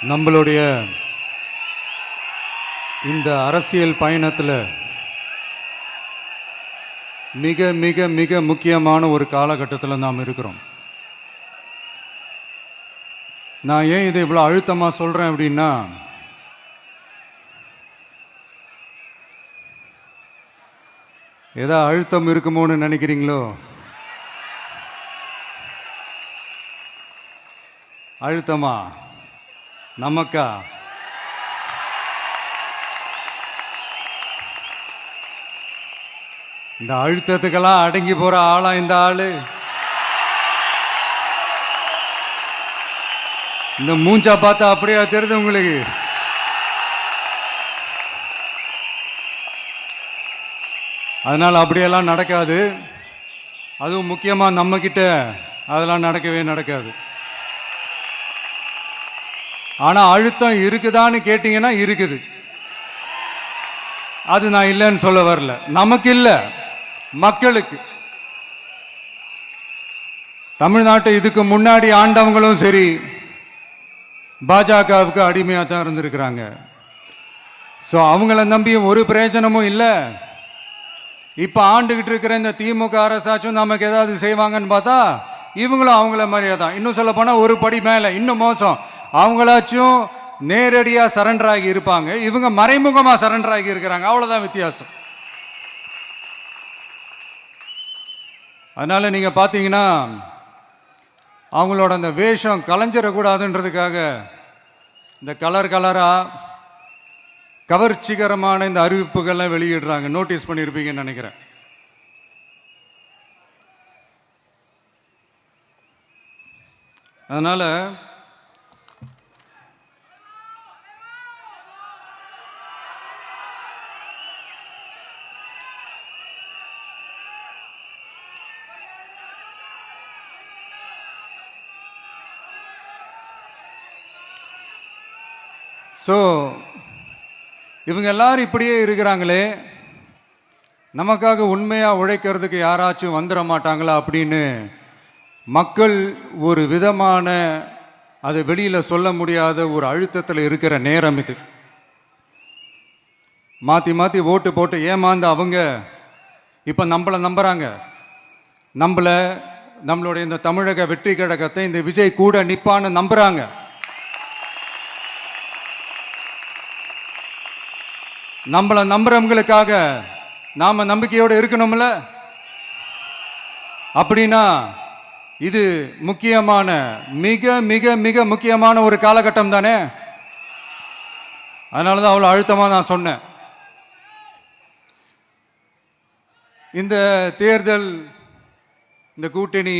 நம்மளுடைய இந்த அரசியல் பயணத்தில் மிக மிக மிக முக்கியமான ஒரு காலகட்டத்தில் நாம் இருக்கிறோம். நான் ஏன் இதை இவ்வளோ அழுத்தமாக சொல்கிறேன் அப்படின்னா, ஏதோ அழுத்தம் இருக்குமோன்னு நினைக்கிறீங்களோ? அழுத்தமா? நமக்கா? இந்த அழுத்தத்துக்கெல்லாம் அடங்கி போற ஆளா இந்த ஆளு? இந்த மூஞ்சா பார்த்தா அப்படியா தெரியுது உங்களுக்கு? அதனால அப்படியெல்லாம் நடக்காது. அதுவும் முக்கியமா நம்ம கிட்ட அதெல்லாம் நடக்கவே நடக்காது. ஆனா அழுத்தம் இருக்குதான்னு கேட்டீங்கன்னா இருக்குது. அது நான் இல்லைன்னு சொல்ல வரல. நமக்கு இல்லை, மக்களுக்கு. தமிழ்நாட்டை இதுக்கு முன்னாடி ஆண்டவங்களும் சரி பாஜகவுக்கு அடிமையாக தான் இருந்திருக்கிறாங்க. ஸோ அவங்கள நம்பி ஒரு பிரயோஜனமும் இல்லை. இப்போ ஆண்டுகிட்டு இருக்கிற இந்த திமுக அரசாச்சும் நமக்கு ஏதாவது செய்வாங்கன்னு பார்த்தா இவங்களும் அவங்கள மாதிரியே தான். இன்னும் சொல்ல போனால் ஒரு படி மேலே, இன்னும் மோசம். அவங்களாச்சும் நேரடியாக சரண்டர் ஆகி இருப்பாங்க, இவங்க மறைமுகமாக சரண்டர் ஆகி இருக்கிறாங்க. அவ்வளோதான் வித்தியாசம். அதனால நீங்கள் பார்த்தீங்கன்னா அவங்களோட அந்த வேஷம் கலைஞ்சிடக்கூடாதுன்றதுக்காக இந்த கலராக கவர்ச்சிகரமான இந்த அறிவிப்புகள்லாம் வெளியிடுறாங்க. நோட்டீஸ் பண்ணியிருப்பீங்கன்னு நினைக்கிறேன். அதனால இவங்க எல்லாரும் இப்படியே இருக்கிறாங்களே, நமக்காக உண்மையாக உழைக்கிறதுக்கு யாராச்சும் வந்துட மாட்டாங்களா அப்படின்னு மக்கள் ஒரு விதமான அதை வெளியில் சொல்ல முடியாத ஒரு அழுத்தத்தில் இருக்கிற நேரம் இது. மாற்றி மாற்றி ஓட்டு போட்டு ஏமாந்து அவங்க இப்போ நம்மளை நம்புகிறாங்க. நம்மளுடைய இந்த தமிழக வெற்றி கழகத்தை இந்த விஜய் கூட நிற்பான்னு நம்புகிறாங்க. நம்மளை நம்புறவங்களுக்காக நாம நம்பிக்கையோடு இருக்கணும்ல. அப்படின்னா இது முக்கியமான, மிக மிக மிக முக்கியமான ஒரு காலகட்டம் தானே. அதனாலதான் அவ்வளோ அழுத்தமாக நான் சொன்னேன். இந்த தேர்தல், இந்த கூட்டணி,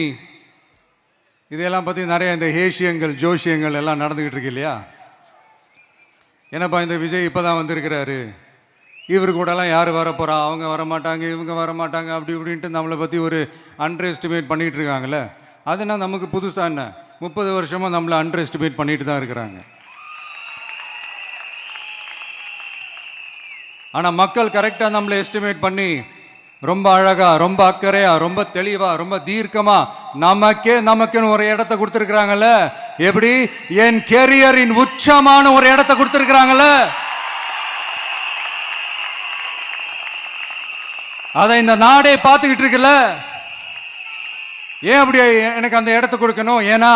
இதெல்லாம் பற்றி நிறைய இந்த ஹேஷியங்கள் ஜோஷியங்கள் எல்லாம் நடந்துகிட்டு இருக்கு இல்லையா? என்னப்பா இந்த விஜய் இப்போதான் வந்திருக்கிறாரு, இவர் கூடலாம் யார் வரப்போகிறா, அவங்க வரமாட்டாங்க, இவங்க வரமாட்டாங்க, அப்படி இப்படின்ட்டு நம்மளை பற்றி ஒரு அண்டர் எஸ்டிமேட் பண்ணிகிட்டு இருக்காங்களே. அதுனா நமக்கு புதுசாக என்ன? 30 வருஷமாக நம்மளை அண்டர் எஸ்டிமேட் பண்ணிட்டு தான் இருக்கிறாங்க. ஆனால் மக்கள் கரெக்டாக நம்மளை எஸ்டிமேட் பண்ணி ரொம்ப அழகாக, ரொம்ப அக்கறையாக, ரொம்ப தெளிவாக, ரொம்ப தீர்க்கமாக நமக்குன்னு ஒரு இடத்த கொடுத்துருக்குறாங்கல்ல. எப்படி? என் கேரியரின் உச்சமான ஒரு இடத்த கொடுத்துருக்குறாங்கல்ல. அதை இந்த நாடே பார்த்துக்கிட்டு இருக்குல்ல. ஏன் அப்படி எனக்கு அந்த இடத்த கொடுக்கணும்? ஏன்னா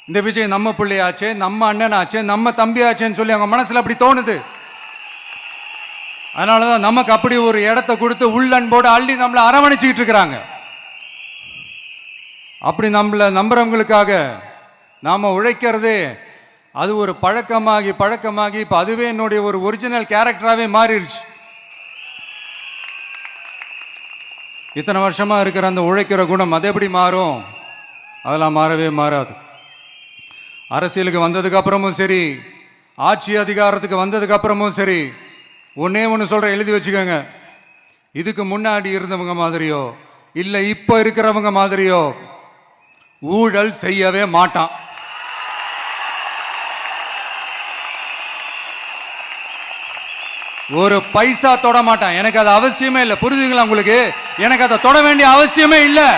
இந்த விஜய் நம்ம பிள்ளையாச்சே, நம்ம அண்ணனாச்சே, நம்ம தம்பியாச்சேன்னு சொல்லி அவங்க மனசுல அப்படி தோணுது. அதனாலதான் நமக்கு அப்படி ஒரு இடத்த கொடுத்து உள்ளன்போடு அள்ளி நம்மளை அரவணைச்சிக்கிட்டு இருக்கிறாங்க. அப்படி நம்மளை நம்புறவங்களுக்காக நாம உழைக்கிறதே அது ஒரு பழக்கமாகி இப்ப அதுவே என்னுடைய ஒரு ஒரிஜினல் கேரக்டராகவே மாறிடுச்சு. இத்தனை வருஷமா இருக்கிற அந்த உழைக்கிற குணம் அது எப்படி மாறும்? அதெல்லாம் மாறவே மாறாது. அரசியலுக்கு வந்ததுக்கு அப்புறமும் சரி, ஆட்சி அதிகாரத்துக்கு வந்ததுக்கு அப்புறமும் சரி, ஒன்னே ஒன்று சொல்ற, எழுதி வச்சுக்கோங்க. இதுக்கு முன்னாடி இருந்தவங்க மாதிரியோ இல்லை இப்போ இருக்கிறவங்க மாதிரியோ ஊழல் செய்யவே மாட்டான். ஒரு பைசா தொட மாட்டான். எனக்கு அது அவசியமே இல்லை. புரிஞ்சுங்களா உங்களுக்கு? எனக்கு அதை தொட வேண்டிய அவசியமே இல்லை.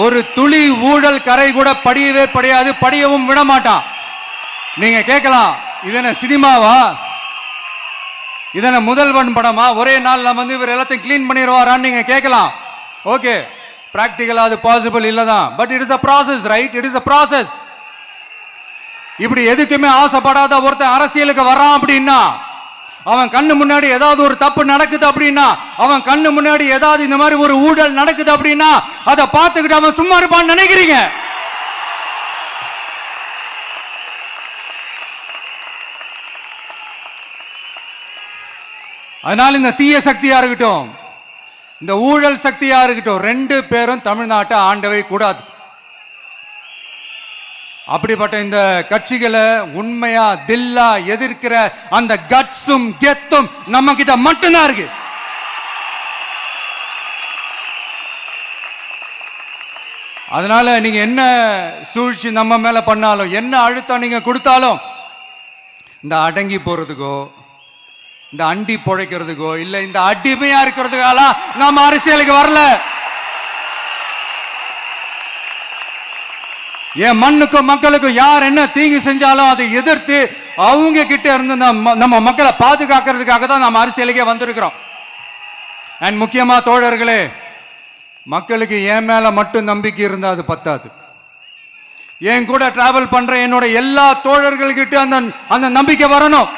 ஒரு துளி ஊழல் கரை கூட படியவே படியாது, படியவும் விட மாட்டான். நீங்க கேட்கலாம், இது என்ன சினிமாவா, இதன முதல்வன் படமா, ஒரே நாள்ல வந்து இவர் எல்லாத்தையும் கிளீன் பண்ணிடுவாரான்னு நீங்க கேட்கலாம். ஓகே, பிராக்டிகலா அது பாசிபிள் இல்லதான். But it is a process, right? It is a process. இப்படி எதுக்குமே ஆசைப்படாத ஒருத்தன் அரசியலுக்கு வரான் அப்படின்னா, அவன் கண்ணு முன்னாடி ஏதாவது ஒரு தப்பு நடக்குது அப்படின்னா, அவன் கண்ணு முன்னாடி ஏதாவது இந்த மாதிரி ஒரு ஊழல் நடக்குது அப்படின்னா, அதை பார்த்துக்கிட்டு அவன் சும்மா இருப்பான்னு நினைக்கிறீங்க? அதனால இந்த தீய சக்தியா இருக்கட்டும், இந்த ஊழல் சக்தியா இருக்கட்டும், ரெண்டு பேரும் தமிழ்நாட்டை ஆண்டவை கூடாது. அப்படிப்பட்ட இந்த கட்சிகளை உண்மையா தில்லா எதிர்க்கிற அந்த கட்ஸும் கெத்தும் நம்ம கிட்ட மட்டும்தான் இருக்கு. அதனால நீங்க என்ன சூழ்ச்சி நம்ம மேல பண்ணாலும், என்ன அழுத்தம் நீங்க கொடுத்தாலும், இந்த அடங்கி போறதுக்கோ, இந்த அண்டி பொழைக்கிறதுக்கோ, இல்ல இந்த அடிமையா இருக்கிறதுக்கால நாம அரசியலுக்கு வரல. என் மண்ணுக்கும் மக்களுக்கும் யார் என்ன தீங்கு செஞ்சாலும் அதை எதிர்த்து அவங்க கிட்ட இருந்து நம்ம மக்களை பாதுகாக்கிறதுக்காக தான் நம்ம அரசியலுக்கே வந்திருக்கிறோம். அண்ட் முக்கியமா தோழர்களே, மக்களுக்கு என் மேல மட்டும் நம்பிக்கை இருந்தா அது பத்தாது. என் கூட டிராவல் பண்ற என்னோட எல்லா தோழர்கள்கிட்ட அந்த நம்பிக்கை வரணும்.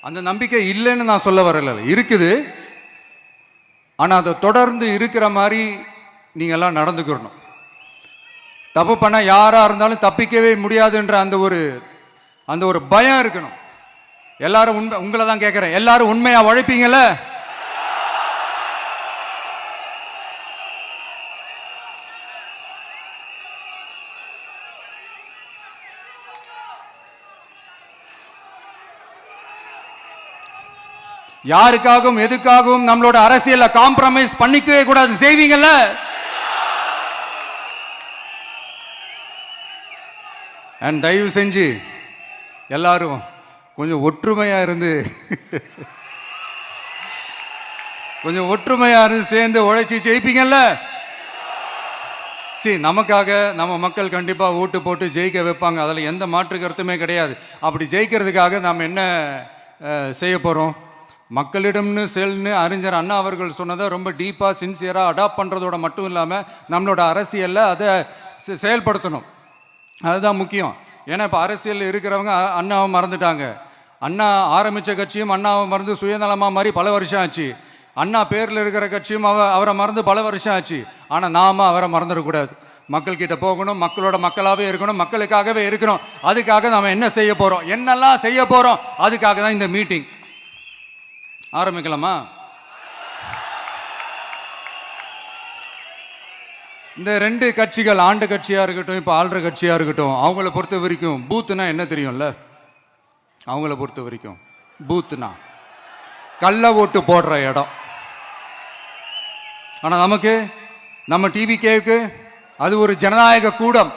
அந்த நம்பிக்கை இல்லைன்னு நான் சொல்ல வரல, இருக்குது. ஆனால் அதை தொடர்ந்து இருக்கிற மாதிரி நீங்கள்லாம் நடந்துக்கிறணும். தப்பு பண்ண யாராக இருந்தாலும் தப்பிக்கவே முடியாதுன்ற அந்த ஒரு பயம் இருக்கணும். எல்லாரும் உங்களை தான் கேட்குறேன், எல்லாரும் உண்மையாக உழைப்பீங்கல்ல? யாருக்காகவும் எதுக்காகவும் நம்மளோட அரசியல காம்ப்ரமைஸ் பண்ணிக்கவே கூடாது. செய்வீங்கல்ல? அண்ட் தயவு செஞ்சு எல்லாரும் கொஞ்சம் ஒற்றுமையா இருந்து சேர்ந்து உழைச்சி ஜெயிப்பீங்கல்ல? சரி, நமக்காக நம்ம மக்கள் கண்டிப்பா ஓட்டு போட்டு ஜெயிக்க வைப்பாங்க, அதில் எந்த மாற்று கருத்துமே கிடையாது. அப்படி ஜெயிக்கிறதுக்காக நாம் என்ன செய்ய போறோம்? மக்களிடம்னு செல்னு அறிஞர் அண்ணா அவர்கள் சொன்னதை ரொம்ப டீப்பாக சின்சியராக அடாப்ட் பண்ணுறதோட மட்டும் இல்லாமல் நம்மளோட அரசியலில் அதை செயல்படுத்தணும். அதுதான் முக்கியம். ஏன்னா இப்போ அரசியலில் இருக்கிறவங்க அண்ணாவை மறந்துட்டாங்க. அண்ணா ஆரம்பித்த கட்சியும் அண்ணாவை மறந்து சுயநலமாக மாதிரி பல வருஷம் ஆச்சு. அண்ணா பேரில் இருக்கிற கட்சியும் அவரை மறந்து பல வருஷம் ஆச்சு. ஆனால் நாம அவரை மறந்துடக்கூடாது. மக்கள்கிட்ட போகணும், மக்களோட மக்களாகவே இருக்கணும், மக்களுக்காகவே இருக்கணும். அதுக்காக நாம் என்ன செய்ய போகிறோம், என்னெல்லாம் செய்ய போகிறோம், அதுக்காக தான் இந்த மீட்டிங். ஆரம்பிக்கலாமா? இந்த ரெண்டு கட்சிகள், ஆண்ட கட்சியா இருக்கட்டும், இப்போ ஆள்ற கட்சியா இருக்கட்டும், அவங்கள பொறுத்த வரைக்கும் பூத்துனா என்ன தெரியும்ல? அவங்கள பொறுத்த வரைக்கும் பூத்துனா கள்ள ஓட்டு போடுற இடம். ஆனா நமக்கு, நம்ம டிவிகேவுக்கு அது ஒரு ஜனநாயக கூடம்.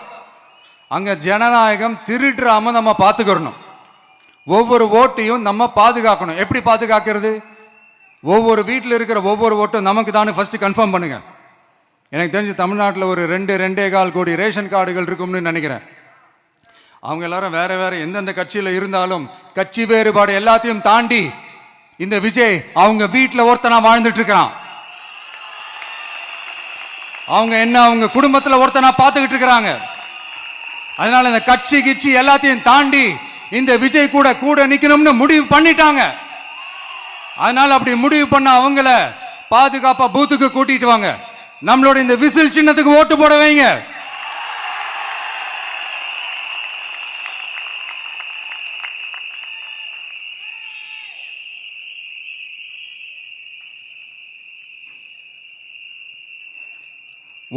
அங்க ஜனநாயகம் திருடுறாம நம்ம பார்த்துக்கணும். ஒவ்வொரு ஓட்டையும் நம்ம பாதுகாக்கணும். எப்படி பாதுகாக்கிறது? ஒவ்வொரு வீட்டில் இருக்கிற ஒவ்வொரு ஓட்டும் நமக்கு தானே ஃபர்ஸ்ட் கன்ஃபார்ம் பண்ணுங்க. எனக்கு தெரிஞ்சு தமிழ்நாட்டில் ஒரு 2.25 கோடி ரேஷன் கார்டுகள் இருக்கும்னு நினைக்கிறேன். அவங்க எல்லாரும் வேற வேற எந்தெந்த கட்சியில் இருந்தாலும் கட்சி வேறுபாடு எல்லாத்தையும் தாண்டி இந்த விஜய் அவங்க வீட்டில் ஒருத்தனா வாழ்ந்துட்டு இருக்கிறான். அவங்க என்ன அவங்க குடும்பத்தில் ஒருத்தனா பார்த்துக்கிட்டு இருக்கிறாங்க. அதனால இந்த கட்சி கிச்சி எல்லாத்தையும் தாண்டி இந்த விஜய் கூட கூட நிக்கணும்னு முடிவு பண்ணிட்டாங்க. அதனால அப்படி முடிவு பண்ண அவங்கள பாதுகாப்பா பூத்துக்கு கூட்டிட்டு வாங்க. நம்மளோட இந்த விசில் சின்னத்துக்கு ஓட்டு போட வைங்க.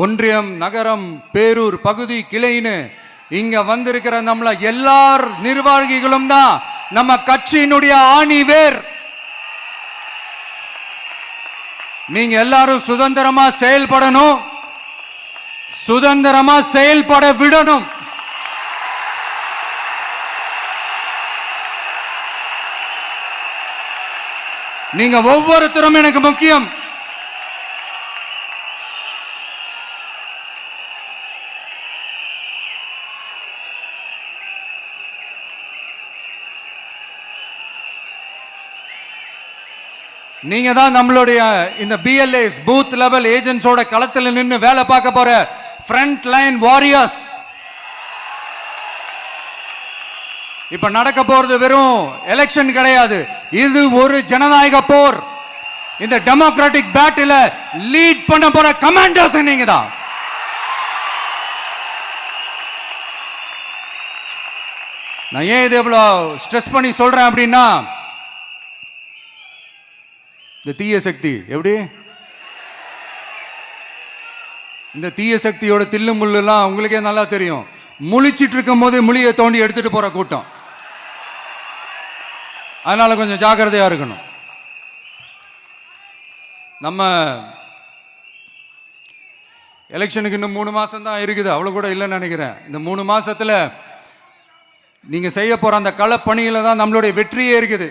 ஒன்றியம், நகரம், பேரூர், பகுதி, கிளைன்னு இங்க வந்திருக்கிற நம்மள எல்லார் நிர்வாகிகளும் தான் நம்ம கட்சியினுடைய ஆணி வேர். நீங்க எல்லாரும் சுதந்திரமா செயல்படணும், சுதந்திரமா செயல்பட விடணும். நீங்க ஒவ்வொருத்தரும் எனக்கு முக்கியம். நீங்க தான் நம்மளுடைய இந்த BLAs பூத் லெவல் ஏஜென்ட்ஸோட களத்தில் நின்று வேலை பார்க்க போற ஃப்ரண்ட் லைன் வாரியர்ஸ். இப்ப நடக்க போறது வெறும் எலெக்ஷன் கிடையாது, இது ஒரு ஜனநாயக போர். இந்த டெமோக்ராட்டிக் பேட்டில லீட் பண்ண போற கமாண்டர்ஸ் நீங்க தான். நான் ஏன் இது எவ்வளவு ஸ்ட்ரெஸ் பண்ணி சொல்றேன் அப்படின்னா, இந்த தீய சக்தி எப்படி, இந்த தீய சக்தியோட தில்லு முள்ளுலாம் உங்களுக்கே நல்லா தெரியும். முழிச்சிட்டு இருக்கும் போது முழியை தோண்டி எடுத்துட்டு போற கூட்டம். அதனால கொஞ்சம் ஜாக்கிரதையா இருக்கணும். நம்ம எலெக்ஷனுக்கு இன்னும் 3 மாசம் தான் இருக்குது, அவ்வளவு கூட இல்லைன்னு நினைக்கிறேன். இந்த 3 மாசத்துல நீங்க செய்ய போற அந்த களப்பணியில தான் நம்மளுடைய வெற்றியே இருக்குது.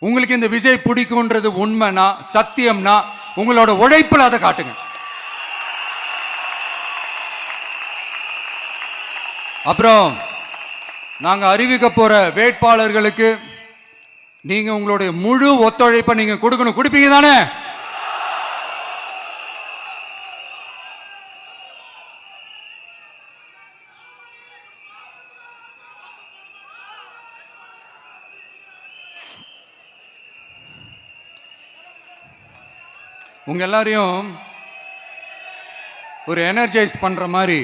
உங்களுக்கு இந்த விஜய் பிடிக்கும்ன்றது உண்மைனா, சத்தியம்னா, உங்களோட உழைப்புல அதை காட்டுங்க. அப்புறம் நாங்க அறிவிக்க போற வேட்பாளர்களுக்கு நீங்க உங்களுடைய முழு ஒத்துழைப்பை நீங்க கொடுக்கணும். கொடுப்பீங்க தானே? உங்க எல்லாரையும் ஒரு எனர்ஜைஸ் பண்ற மாதிரி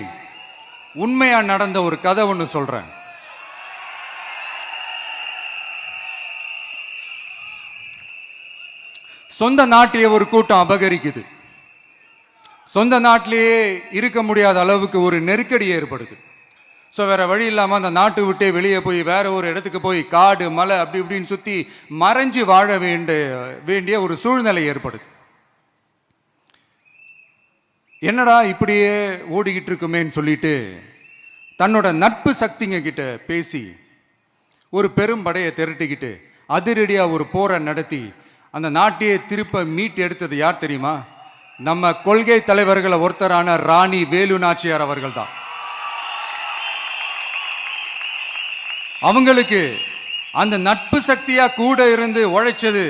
உண்மையா நடந்த ஒரு கதை ஒன்று சொல்றேன். சொந்த நாட்டையே ஒரு கூட்டம் அபகரிக்குது. சொந்த நாட்டிலேயே இருக்க முடியாத அளவுக்கு ஒரு நெருக்கடி ஏற்படுது. ஸோ வேற வழி இல்லாமல் அந்த நாட்டை விட்டே வெளியே போய் வேற ஒரு இடத்துக்கு போய் காடு மலை அப்படி இப்படின்னு சுற்றி மறைஞ்சு வாழ வேண்டிய ஒரு சூழ்நிலை ஏற்படுது. என்னடா இப்படியே ஓடிக்கிட்டு இருக்குமேன்னு சொல்லிட்டு தன்னோட நட்பு சக்திங்க கிட்ட பேசி ஒரு பெரும் படையை திரட்டிக்கிட்டு அதிரடியாக ஒரு போரை நடத்தி அந்த நாட்டையே திருப்ப மீட்டு எடுத்தது யார் தெரியுமா? நம்ம கொள்கை தலைவர்களை ஒருத்தரான ராணி வேலு நாச்சியார் அவர்கள் தான். அவங்களுக்கு அந்த நட்பு சக்தியா கூட இருந்து உழைச்சது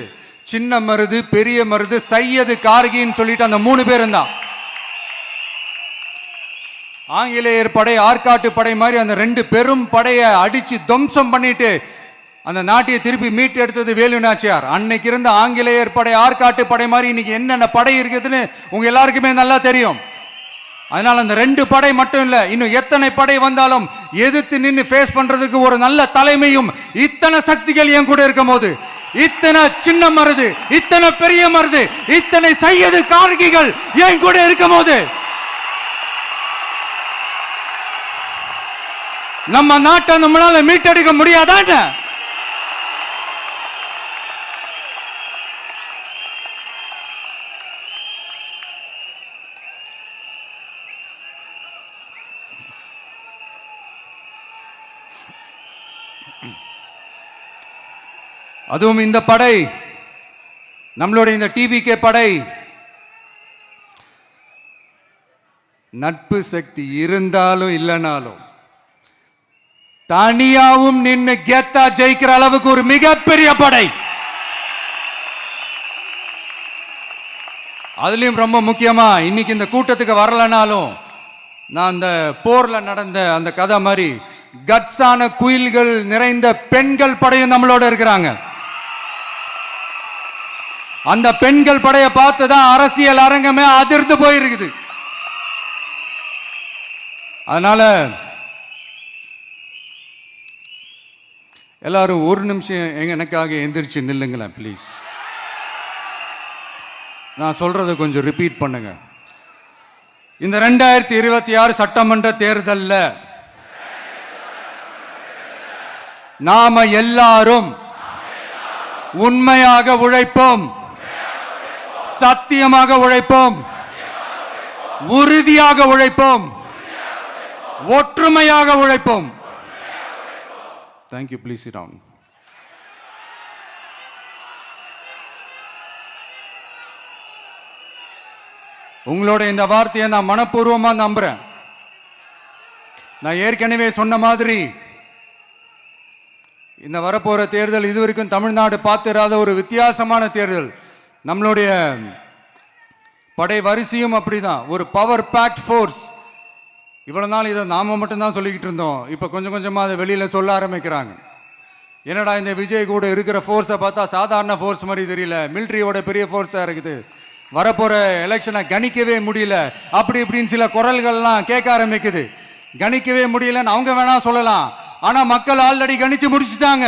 சின்ன மருது, பெரிய மருது, சையது, கார்கின்னு சொல்லிட்டு அந்த 3 பேரும் தான். ஆங்கிலேயர் படை, ஆற்காட்டு படை மாதிரி அந்த 2 பெரும் படையை அடிச்சு துவம்சம் பண்ணிட்டு அந்த நாட்டையை திருப்பி மீட்டு எடுத்தது வேலு நாச்சியார். அன்னைக்கு இருந்த ஆங்கிலேயர் படை, ஆற்காட்டு படை மாதிரி இன்னைக்கு என்னென்ன படை இருக்குதுன்னு உங்க எல்லாருக்குமே நல்லா தெரியும். அதனால அந்த 2 படை மட்டும் இல்ல, இன்னும் எத்தனை படை வந்தாலும் எதிர்த்து நின்று ஃபேஸ் பண்றதுக்கு ஒரு நல்ல தலைமையும் இத்தனை சக்திகள் என் கூட இருக்கும் போது, இத்தனை சின்ன மருது, இத்தனை பெரிய மருது, இத்தனை சையது, கார்கிகள் என் கூட இருக்கும் போது நம்ம நாட்டை நம்மளால மீட்டெடுக்க முடியாதான? அதுவும் இந்த படை, நம்மளுடைய இந்த டிவிகே படை, நட்பு சக்தி இருந்தாலும் இல்லைனாலும் தனியாவும் நின்று கெத்தா ஜெயிக்கிற அளவுக்கு ஒரு மிகப்பெரிய படை. அதுலயும் ரொம்ப முக்கியமா இன்னைக்கு இந்த கூட்டத்துக்கு வரலனாலும் நான் அந்த போர்ல நடந்த அந்த கதை மாதிரி கட்ஸான குயில்கள் நிறைந்த பெண்கள் படையும் நம்மளோட இருக்கிறாங்க. அந்த பெண்கள் படையை பார்த்துதான் அரசியல் அரங்கமே அதிர்ந்து போயிருக்குது. அதனால எல்லாரும் ஒரு நிமிஷம் எனக்காக எந்திரிச்சு நில்லுங்களேன் ப்ளீஸ். நான் சொல்றதை கொஞ்சம் ரிப்பீட் பண்ணுங்க. இந்த 2026 சட்டமன்ற தேர்தல்ல நாம எல்லாரும் உண்மையாக உழைப்போம், சத்தியமாக உழைப்போம், உறுதியாக உழைப்போம், ஒற்றுமையாக உழைப்போம். Thank you. Please sit down. உங்களோட இந்த வார்த்தையை நான் மனப்பூர்வமா நம்புறேன். நான் ஏற்கனவே சொன்ன மாதிரி இந்த வரப்போற தேர்தல் இதுவரைக்கும் தமிழ்நாடு பார்த்திராத ஒரு வித்தியாசமான தேர்தல். நம்மளுடைய படை வரிசையும் அப்படிதான், ஒரு பவர் பேக்ட் ஃபோர்ஸ். இவ்வளவு நாள் இதை நாம மட்டும்தான் சொல்லிக்கிட்டு இருந்தோம். இப்போ கொஞ்சம் கொஞ்சமா அதை வெளியில சொல்ல ஆரம்பிக்கிறாங்க. என்னடா இந்த விஜய் கூட இருக்கிற ஃபோர்ஸை பார்த்தா சாதாரண ஃபோர்ஸ் மாதிரி தெரியல, மிலிட்ரியோட பெரிய ஃபோர்ஸா இருக்குது, வரப்போற எலெக்ஷனை கணிக்கவே முடியல, அப்படி இப்படின்னு சில குரல்கள்லாம் கேட்க ஆரம்பிக்குது. கணிக்கவே முடியலன்னு அவங்க வேணா சொல்லலாம், ஆனா மக்கள் ஆல்ரெடி கணிச்சு முடிச்சுட்டாங்க.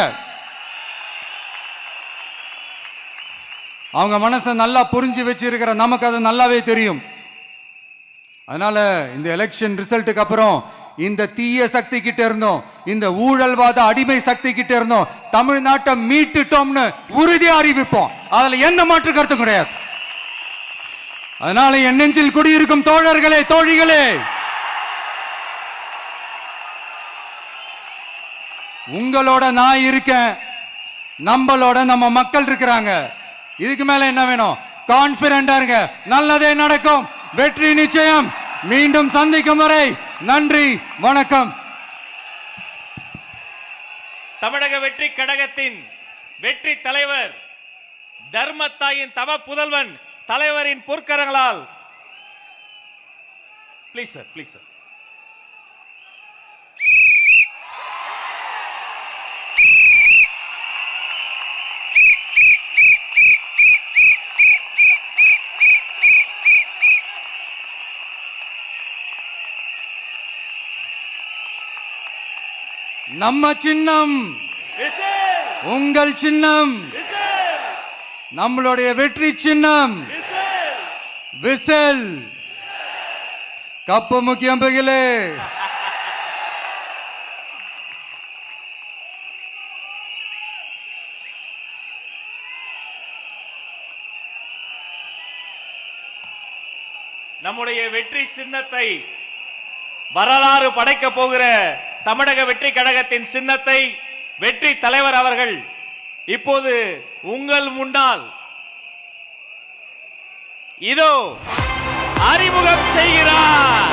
அவங்க மனசை நல்லா புரிஞ்சு வச்சிருக்கிற நமக்கு அது நல்லாவே தெரியும். அதனால இந்த எலெக்ஷன் ரிசல்ட்டுக்கு அப்புறம் இந்த தீய சக்தி கிட்ட இருந்தோம், இந்த ஊழல்வாத அடிமை சக்தி கிட்ட இருந்தோம், தமிழ்நாட்டை மீட்டுட்டோம்னு உறுதியா அறிவிப்போம். அதுல எந்த மாற்று கருத்தும் கிடையாது. அதனால என் நெஞ்சில் குடியிருக்கும் தோழர்களே, தோழிகளே, உங்களோட நான் இருக்கேன், நம்மளோட நம்ம மக்கள் இருக்கிறாங்க. இதுக்கு மேல என்ன வேணும்? கான்பிடண்டா இருங்க, நல்லதே நடக்கும், வெற்றி நிச்சயம். மீண்டும் சந்திக்கும் வரை நன்றி, வணக்கம். தமிழக வெற்றி கழகத்தின் வெற்றி தலைவர், தர்மத்தாயின் தவ புதல்வன், தலைவரின் பொற்கரங்களால் ப்ளீஸ் சார், ப்ளீஸ் சார். நம்ம சின்னம் உங்கள் சின்னம், நம்மளுடைய வெற்றி சின்னம் விசில். கப்பு முக்கியம் பகிலே. நம்முடைய வெற்றி சின்னத்தை வரலாறு படைக்க போகிற தமிழக வெற்றி கழகத்தின் சின்னத்தை வெற்றி தலைவர் அவர்கள் இப்போது உங்கள் முன்னால் இதோ அறிமுகம் செய்கிறார்.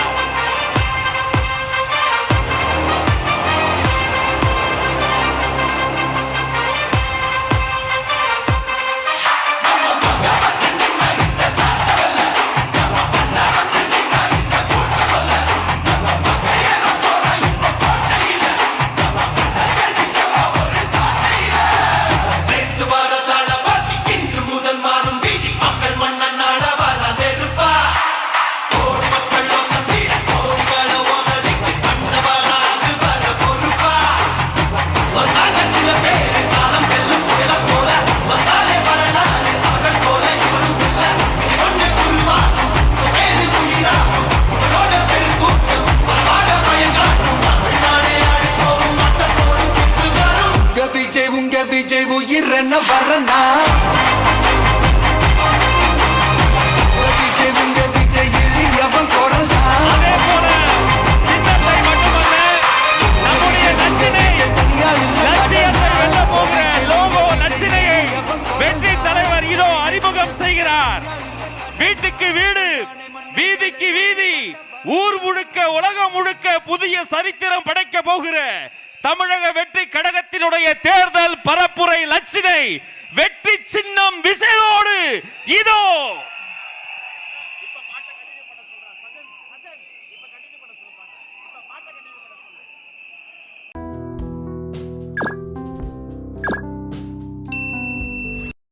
விஜய் உயிரென்ன வரனா, விஜய் உங்க விஜய் அவன் குரல் தான். வெற்றி தலைவர் இதோ அறிமுகம் செய்கிறார். வீட்டுக்கு வீடு, வீதிக்கு வீதி, ஊர் முழுக்க உலகம் முழுக்க புதிய சரித்திரம் படைக்க போகிற தமிழக வெற்றி கழகத்தினுடைய தேர்தல் பரப்புரை லட்சினை வெற்றி சின்னம் விசையோடு இதோ